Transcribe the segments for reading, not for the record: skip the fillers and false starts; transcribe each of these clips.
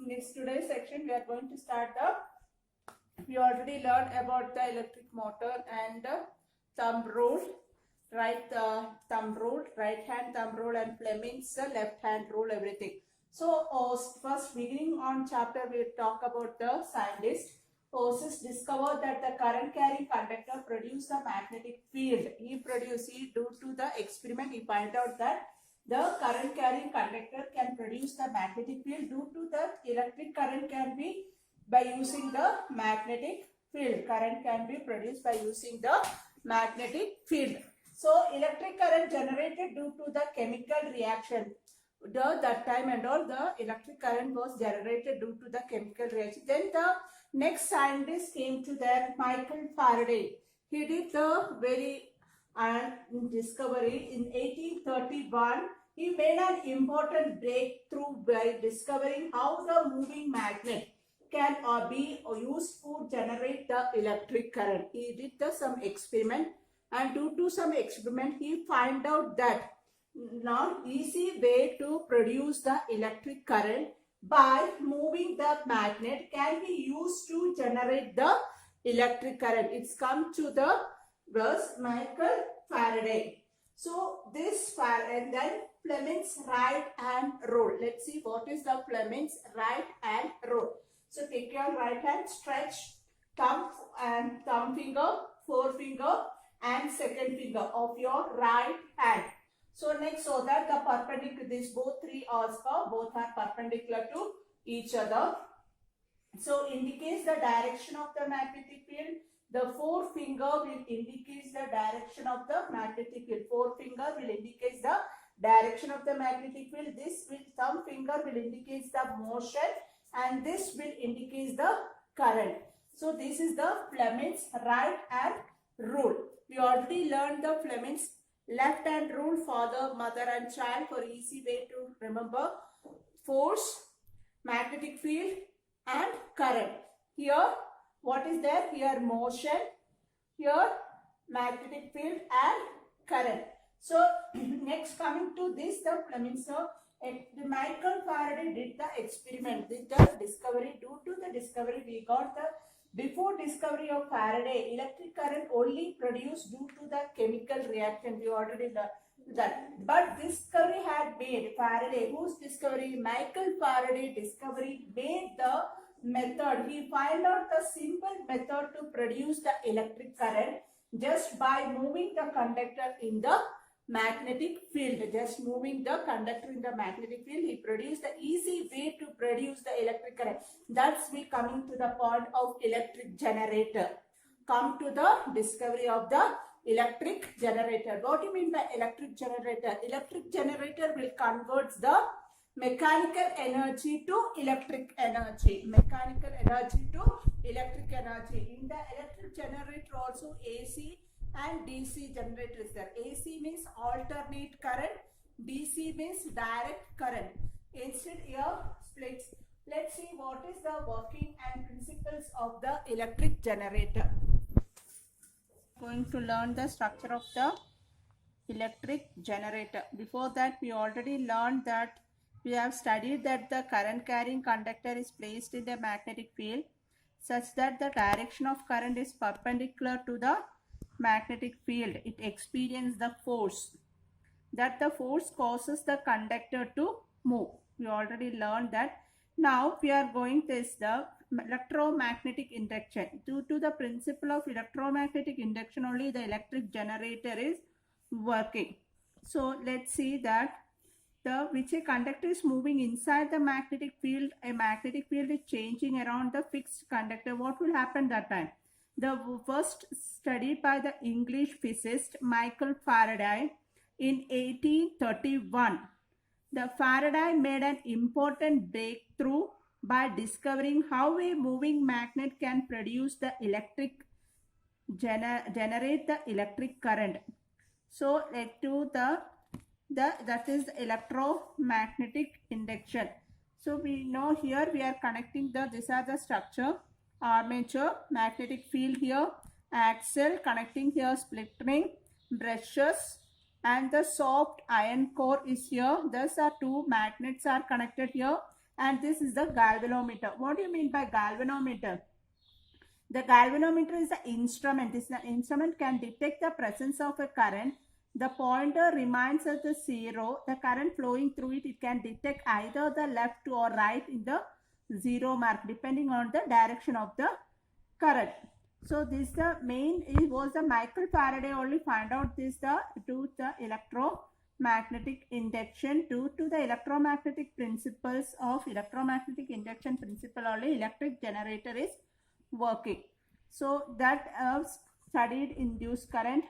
In this today's section, we are going to start we already learned about the electric motor and thumb rule, thumb rule, right hand thumb rule, and Fleming's left hand rule, everything. So first beginning on chapter, we talk about the scientist. Osis discovered that the current carrying conductor produced the magnetic field. He due to the experiment, he found out that the current carrying conductor can produce the magnetic field. Due to that, electric current can be by using the magnetic field. Current can be produced by using the magnetic field. So electric current generated due to the chemical reaction. That time and all, the electric current was generated due to the chemical reaction. Then the next scientist came to that, Michael Faraday. He did the very discovery in 1831. He made an important breakthrough by discovering how the moving magnet can be used to generate the electric current. He did some experiment, and due to some experiment, he found out that now easy way to produce the electric current by moving the magnet can be used to generate the electric current. It's come to the Michael Faraday. So this and then Fleming's right hand rule. Let's see what is the Fleming's right hand rule. So take your right hand, stretch thumb finger, forefinger and second finger of your right hand. So next, so that the perpendicular, these both are perpendicular to each other. So indicates the direction of the magnetic field. The forefinger will indicate the direction of the magnetic field. Forefinger will indicate the direction of the magnetic field. Thumb finger will indicate the motion, and this will indicate the current. So this is the Fleming's right hand rule. We already learned the Fleming's left hand rule for the mother and child for easy way to remember. Force, magnetic field and current. Here what is there? Here motion, here magnetic field and current. So next coming to this, the Fleming's, the Michael Faraday did the experiment, did the discovery. Due to the discovery, we got the before discovery of Faraday, electric current only produced due to the chemical reaction. We already learned that. But discovery had made Faraday, whose discovery? Michael Faraday discovery made the method. He found out the simple method to produce the electric current just by moving the conductor in the magnetic field. Just moving the conductor in the magnetic field, he produced the easy way to produce the electric current. That's we coming to the point of electric generator. Come to the discovery of the electric generator. What do you mean by electric generator? Electric generator will convert the mechanical energy to electric energy. Mechanical energy to electric energy. In the electric generator also AC and DC generator is there. AC means alternate current, DC means direct current. Instead here splits. Let's see what is the working and principles of the electric generator. Going to learn the structure of the electric generator. Before that, we already learned that we have studied that the current carrying conductor is placed in the magnetic field such that the direction of current is perpendicular to the magnetic field. It experiences the force. That the force causes the conductor to move. We already learned that. Now we are going to test the electromagnetic induction. Due to the principle of electromagnetic induction only, the electric generator is working. So let's see that which a conductor is moving inside the magnetic field. A magnetic field is changing around the fixed conductor. What will happen that time? The first studied by the English physicist Michael Faraday in 1831. The Faraday made an important breakthrough by discovering how a moving magnet can produce the generate the electric current. So let to that is the electromagnetic induction. So we know here we are connecting these are the structure. Armature, magnetic field here, axle connecting here, split ring, brushes, and the soft iron core is here. Thus our two magnets are connected here. and this is the galvanometer. What do you mean by galvanometer? The galvanometer is the instrument. This instrument can detect the presence of a current. The pointer remains at the zero. The current flowing through it, it can detect either the left or right in the zero mark depending on the direction of the current. So this the main, it was the Michael Faraday only find out this due to the electromagnetic induction. Due to the electromagnetic principles of electromagnetic induction principle only electric generator is working. So that studied induced current.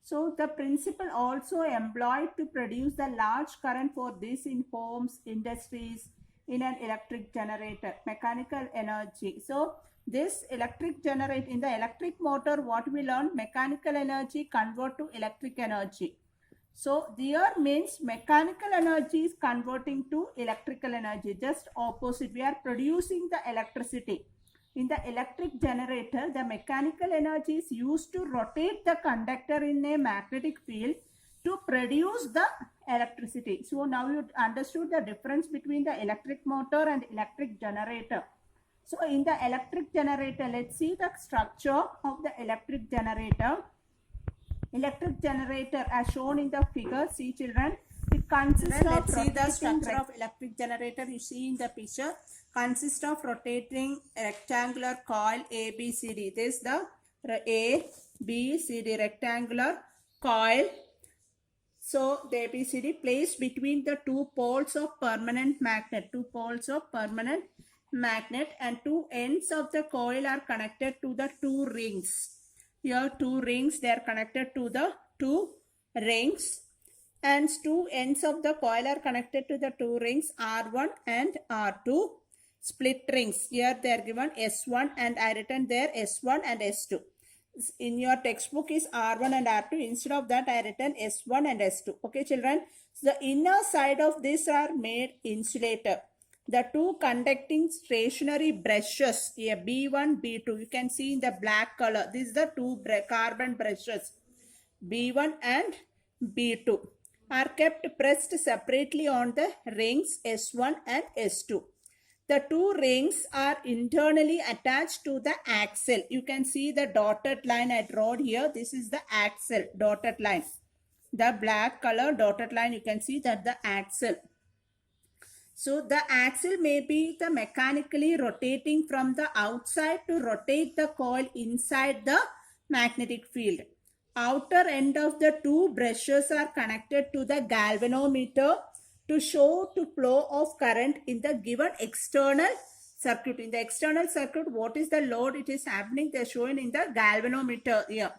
So the principle also employed to produce the large current for this in homes, industries, in an electric generator, mechanical energy. So this electric generator, in the electric motor, what we learn, mechanical energy convert to electric energy. So there means mechanical energy is converting to electrical energy, just opposite. We are producing the electricity. In the electric generator, the mechanical energy is used to rotate the conductor in a magnetic field to produce the electricity. So now you understood the difference between the electric motor and electric generator. So in the electric generator, let's see the structure of the electric generator. Electric generator as shown in the figure. See children, it consists of, let's see the structure of electric generator. You see in the picture, consists of rotating rectangular coil ABCD. This is the ABCD rectangular coil. So the ABCD placed between the two poles of permanent magnet. Two poles of permanent magnet, and two ends of the coil are connected to the two rings. Here two rings, they are connected to the two rings, and two ends of the coil are connected to the two rings R1 and R2. Split rings, here they are given S1 and I written there S1 and S2. In your textbook is R1 and R2. Instead of that I written S1 and S2. Okay children, so the inner side of this are made insulator. The two conducting stationary brushes here, B1, B2, you can see in the black color. This is the two carbon brushes, B1 and B2, are kept pressed separately on the rings S1 and S2. The two rings are internally attached to the axle. You can see the dotted line I drawn here. This is the axle, dotted line. The black color dotted line, you can see that the axle. So the axle may be the mechanically rotating from the outside to rotate the coil inside the magnetic field. Outer end of the two brushes are connected to the galvanometer to show the flow of current in the given external circuit. In the external circuit, what is the load it is happening? They are shown in the galvanometer here.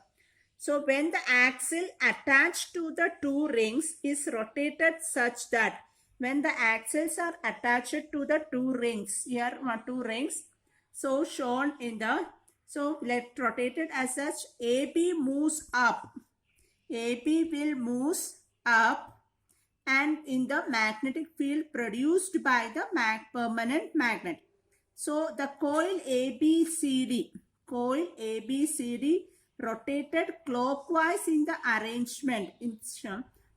So when the axle attached to the two rings is rotated such that when the axles are attached to the two rings, here are two rings, so shown in the, so let rotated as such, AB moves up, AB will moves up, and in the magnetic field produced by the permanent magnet. So the coil ABCD rotated clockwise in the arrangement.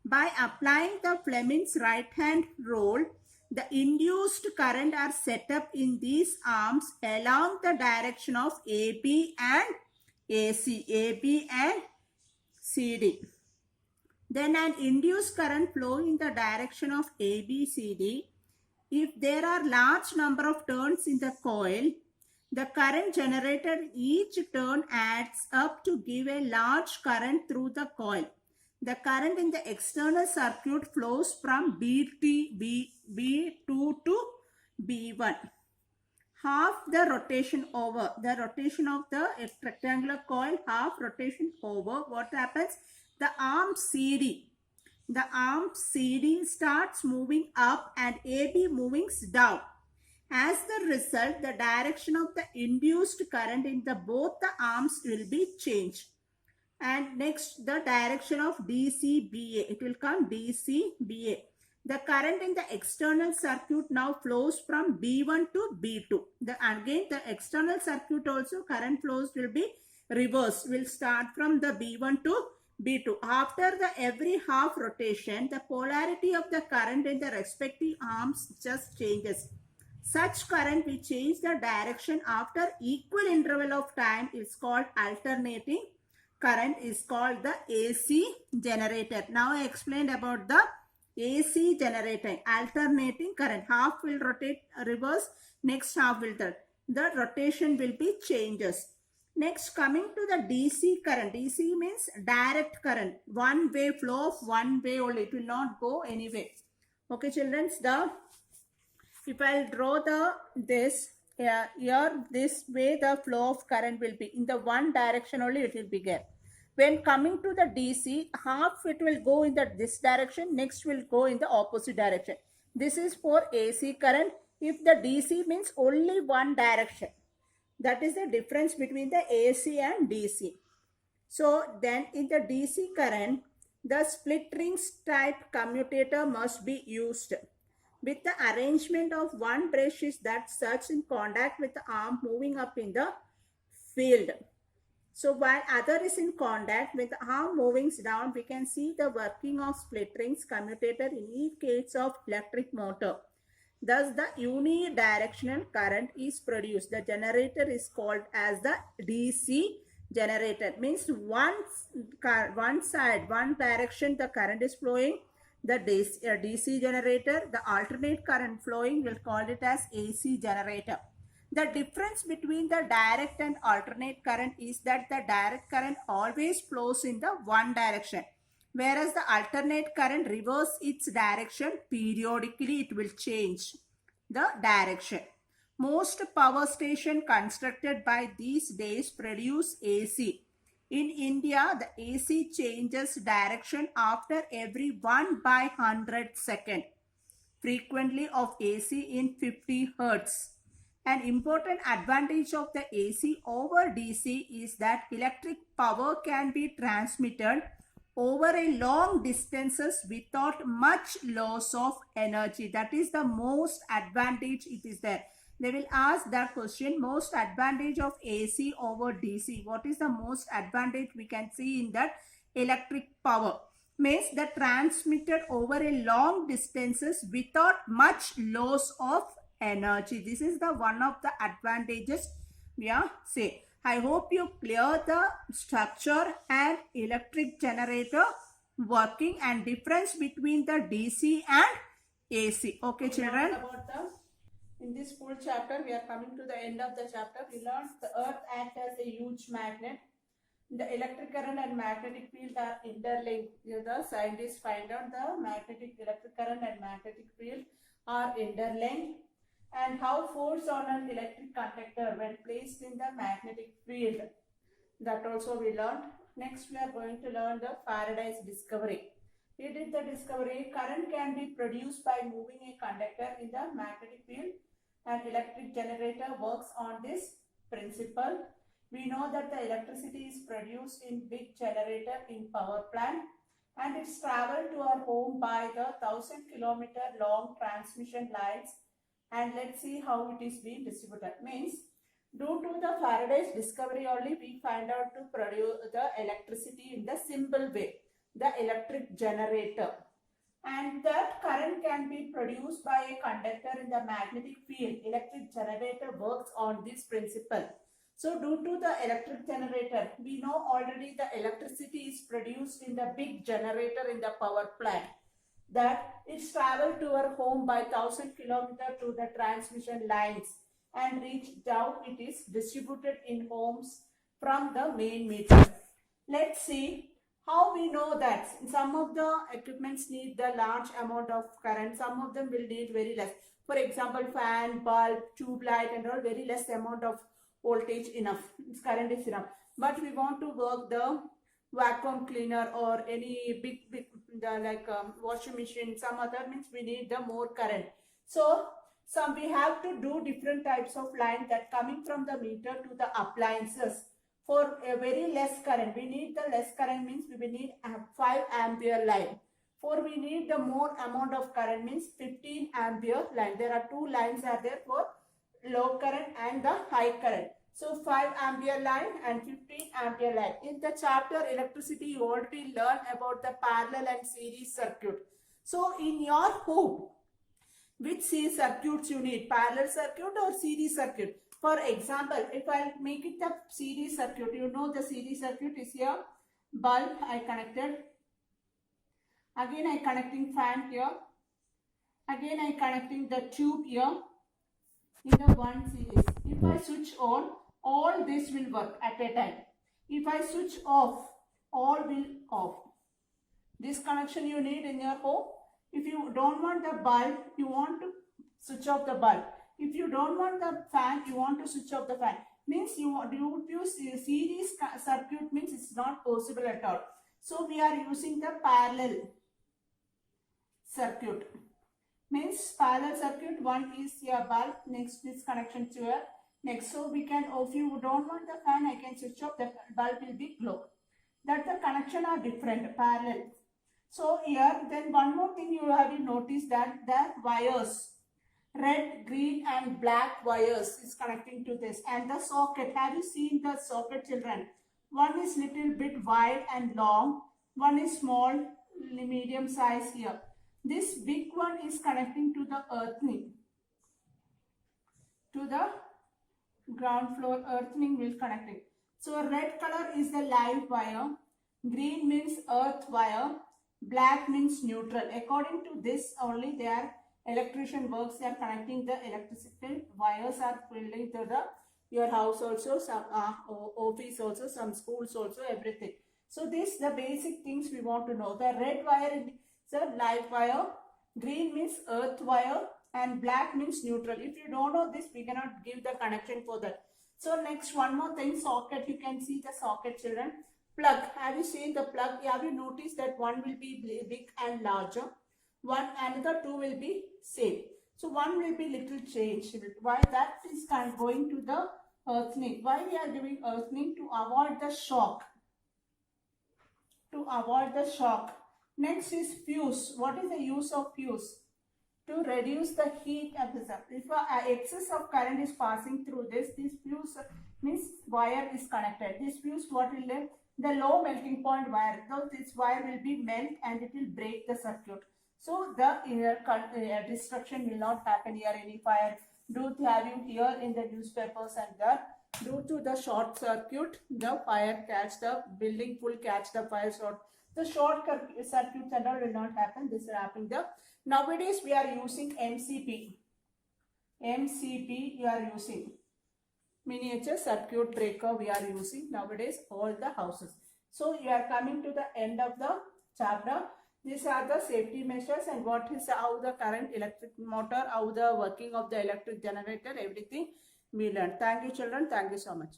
By applying the Fleming's right hand rule, the induced current are set up in these arms along the direction of AB and AC, AB and CD. Then an induced current flow in the direction of ABCD. If there are large number of turns in the coil, the current generated each turn adds up to give a large current through the coil. The current in the external circuit flows from B2 to B1. Half the rotation over, the rotation of the rectangular coil, half rotation over, what happens? The arm CD starts moving up and AB moving down. As the result, the direction of the induced current in the both the arms will be changed. And next, the direction of DCBA, it will come DCBA. The current in the external circuit now flows from B1 to B2. Again, the external circuit also current flows will be reversed. Will start from the B1 to B2. After the every half rotation, the polarity of the current in the respective arms just changes. Such current which change the direction after equal interval of time is called alternating current, is called the AC generator. Now I explained about the AC generator. Alternating current. Half will rotate reverse, next half will turn. The rotation will be changes. Next, coming to the DC current. DC means direct current. One way flow of one way only. It will not go anyway. Okay, children. If I'll draw this here, this way the flow of current will be in the one direction only. It will be there. When coming to the DC, half it will go in this direction, next will go in the opposite direction. This is for AC current. If the DC means only one direction, that is the difference between the AC and DC. So then in the DC current, the split rings type commutator must be used. With the arrangement of one brush is that such in contact with the arm moving up in the field. So while other is in contact with the arm moving down, we can see the working of split rings commutator in each case of electric motor. Thus, the unidirectional current is produced. The generator is called as the DC generator. Means one side, one direction the current is flowing. The DC generator, the alternate current flowing, will call it as AC generator. The difference between the direct and alternate current is that the direct current always flows in the one direction, whereas the alternate current reverses its direction. Periodically it will change the direction. Most power stations constructed by these days produce AC. In India, the AC changes direction after every 1/100 seconds. Frequently of AC in 50 Hz. An important advantage of the AC over DC is that electric power can be transmitted over a long distances without much loss of energy. That is the most advantage it is there. They will ask that question, most advantage of AC over DC. What is the most advantage we can see in that electric power? Means the transmitted over a long distances without much loss of energy. This is the one of the advantages we are saying. I hope you clear the structure and electric generator working and difference between the DC and AC. Okay, children. In this full chapter, we are coming to the end of the chapter. We learned the earth acts as a huge magnet. The electric current and magnetic field are interlinked. The scientists find out the electric current and magnetic field are interlinked, and how force on an electric conductor when placed in the magnetic field. That also we learned. Next, we are going to learn the Faraday's discovery. He did the discovery, current can be produced by moving a conductor in the magnetic field. An electric generator works on this principle. We know that the electricity is produced in big generator in power plant, and it's traveled to our home by the 1000-kilometer long transmission lines. And let's see how it is being distributed. Means due to the Faraday's discovery only, we find out to produce the electricity in the simple way, the electric generator. And that current can be produced by a conductor in the magnetic field. Electric generator works on this principle. So due to the electric generator, we know already the electricity is produced in the big generator in the power plant. That it's traveled to our home by 1000 kilometers to the transmission lines and reached down. It is distributed in homes from the main meter. Let's see how we know that. Some of the equipments need the large amount of current. Some of them will need very less. For example, fan, bulb, tube light and all, very less amount of voltage enough. Current is enough. But we want to work the vacuum cleaner or any big like washing machine, some other means we need the more current. So we have to do different types of line that coming from the meter to the appliances. For a very less current, we need the less current means we will need a 5 ampere line. For we need the more amount of current means 15 ampere line. There are two lines are there for low current and the high current. So 5 ampere line and 15 ampere line. In the chapter electricity, you already learned about the parallel and series circuit. So in your home, Which series circuits you need, parallel circuit or series circuit? For example, if I make it a series circuit, you know the series circuit is here. Bulb I connected. Again I connecting fan here. Again I connecting the tube here in the one series. If I switch on, all this will work at a time. If I switch off, all will off. This connection you need in your home. If you don't want the bulb, you want to switch off the bulb. If you don't want the fan, you want to switch off the fan. Means you use series circuit, means it's not possible at all. So we are using the parallel circuit. Means parallel circuit, one is your bulb, next this connection to your next. So we can, if you don't want the fan, I can switch off, the bulb will be glow. That the connection are different, parallel. So here, then one more thing you have noticed that the wires, red, green and black wires is connecting to this, and the socket. Have you seen the socket, children? One is little bit wide and long, one is small, medium size here. This big one is connecting to the earthing, to the ground floor earthing will connect it. So red color is the live wire, green means earth wire, black means neutral. According to this only their electrician works, they are connecting the electricity wires are filling to the your house also, some office also, some schools also, everything. So this the basic things we want to know. The red wire is a live wire, green means earth wire and black means neutral. If you don't know this, we cannot give the connection for that. So next one more thing, socket. You can see the socket, children. Plug. Have you seen the plug? Have you noticed that one will be big and larger? One, another two will be same. So one will be little changed. Why that is going to the earthing? Why we are doing earthing? To avoid the shock. To avoid the shock. Next is fuse. What is the use of fuse? To reduce the heat absorption. If excess of current is passing through this fuse means wire is connected. This fuse, what will do? The low melting point wire. So this wire will be melt and it will break the circuit. So the destruction will not happen here. Any fire do have you here in the newspapers, and that due to the short circuit, the fire catch the building full catch the fire short. The short circuits and all will not happen. This is happening the nowadays we are using MCB. MCB you are using. Miniature circuit breaker we are using nowadays all the houses. So you are coming to the end of the chapter. These are the safety measures and what is how the current electric motor, how the working of the electric generator, everything we learned. Thank you children. Thank you so much.